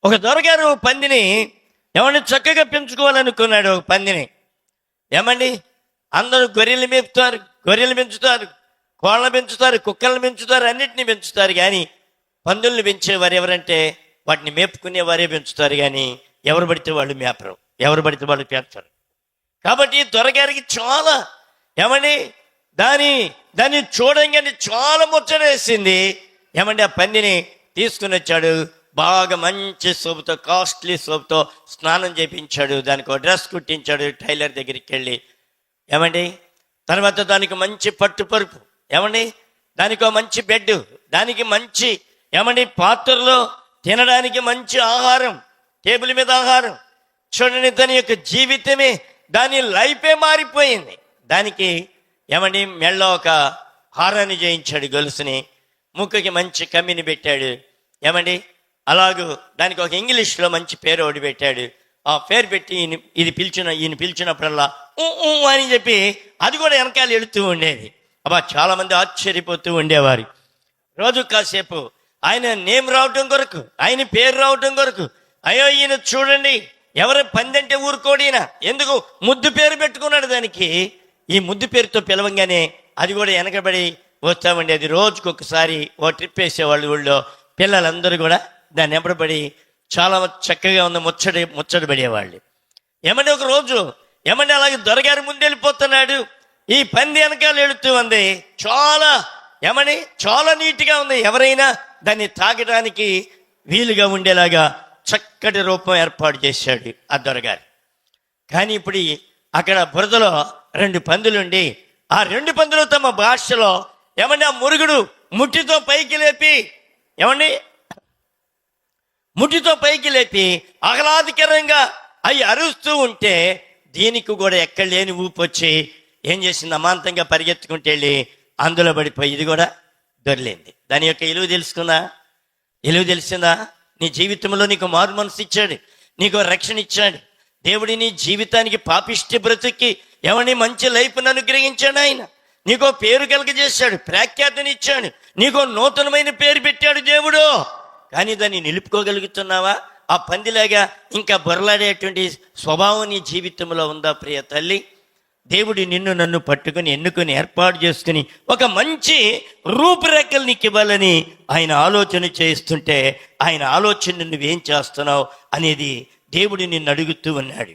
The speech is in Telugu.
ఒక దొరగారు పందిని ఏమండి చక్కగా పెంచుకోవాలనుకున్నాడు. ఒక పందిని ఏమండి అందరూ గొర్రెలు మేపుతారు, గొర్రెలు పెంచుతారు, కోళ్ళను పెంచుతారు, కుక్కలను పెంచుతారు, అన్నిటినీ పెంచుతారు. కానీ పందుల్ని పెంచేవారు ఎవరంటే వాటిని మేపుకునేవారే పెంచుతారు. కానీ ఎవరు పడితే వాళ్ళు మేపరు, ఎవరు పడితే వాళ్ళు పెంచరు. కాబట్టి దొరగారికి చాలా ఏమండి దాన్ని చూడంగానే చాలా ముచ్చటేసింది. ఏమండి ఆ పందిని తీసుకుని వచ్చాడు. బాగా మంచి సోపుతో, కాస్ట్లీ సోపుతో స్నానం చేయించాడు. దానికి ఒక డ్రెస్ కుట్టించాడు టైలర్ దగ్గరికి వెళ్ళి. ఏమండి తర్వాత దానికి మంచి పట్టుపరుపు, ఏమండి దానికి ఒక మంచి బెడ్, దానికి మంచి ఏమండి పాత్రలో తినడానికి మంచి ఆహారం, టేబుల్ మీద ఆహారం. చూడండి దాని యొక్క జీవితమే, దాని లైఫే మారిపోయింది. దానికి ఏమండి మెళ్ళ ఒక హారాన్ని చేయించాడు, గొలుసుని, ముక్కుకి మంచి కమ్మిని పెట్టాడు. ఏమండి అలాగూ దానికి ఒక ఇంగ్లీష్లో మంచి పేరు ఒకటి పెట్టాడు. ఆ పేరు పెట్టి ఈయన పిలిచినప్పుడల్లా అని చెప్పి అది కూడా వెనకాల వెళుతూ ఉండేది. అబ్బా చాలామంది ఆశ్చర్యపోతూ ఉండేవారు. రోజు కాసేపు ఆయన నేమ్ రావటం కొరకు, ఆయన పేరు రావటం కొరకు, అయ్యో ఈయన చూడండి ఎవరు పందంటే ఊరుకోడిన ఎందుకు ముద్దు పేరు పెట్టుకున్నాడు. దానికి ఈ ముద్దు పేరుతో పిలవంగానే అది కూడా వెనకబడి వస్తూ ఉండేది. రోజుకొకసారి ఓ ట్రిప్ వేసేవాళ్ళు ఊళ్ళో. పిల్లలందరూ కూడా దాన్ని ఎంబడబడి చాలా చక్కగా ఉన్న ముచ్చట పడేవాళ్ళు. ఏమంటే ఒక రోజు ఏమంటే అలాగే దొరగారి ముందు వెళ్ళిపోతున్నాడు. ఈ పంది వెనకాల వెళుతూ ఉంది. చాలా నీట్గా ఉంది. ఎవరైనా దాన్ని తాగడానికి వీలుగా ఉండేలాగా చక్కటి రూపం ఏర్పాటు చేశాడు ఆ దొరగారు. కానీ ఇప్పుడు అక్కడ బురదలో 2 పందులుండి ఆ 2 పందులు తమ భాషలో ఏమంటే ఆ మురుగుడు ముట్టితో పైకి లేపి ఆహ్లాదకరంగా అవి అరుస్తూ ఉంటే దీనికి కూడా ఎక్కడ లేని ఊపు వచ్చి ఏం చేసింది, అమాంతంగా పరిగెత్తుకుంటూ వెళ్ళి అందులో పడిపోయి ఇది కూడా దొరిలింది. దాని యొక్క విలువ తెలిసిందా? నీ జీవితంలో నీకు మారు మనసు ఇచ్చాడు, నీకు రక్షణ ఇచ్చాడు దేవుడి. నీ జీవితానికి పాపిష్టి బ్రతుక్కి ఏమని మంచి లైఫ్ను అనుగ్రహించాడు ఆయన. నీకో పేరు కలగజేశాడు, ప్రఖ్యాతిని ఇచ్చాడు, నీకో నూతనమైన పేరు పెట్టాడు దేవుడు. కానీ దాన్ని నిలుపుకోగలుగుతున్నావా? ఆ పందిలాగా ఇంకా బొరలాడేటువంటి స్వభావం నీ జీవితంలో ఉందా ప్రియ తల్లి? దేవుడి నన్ను పట్టుకుని ఎన్నుకొని ఏర్పాటు చేసుకుని ఒక మంచి రూపురేఖలు నీకు ఇవ్వాలని ఆయన ఆలోచన చేస్తుంటే ఆయన ఆలోచన నువ్వేం చేస్తున్నావు అనేది దేవుడు నిన్ను అడుగుతూ ఉన్నాడు.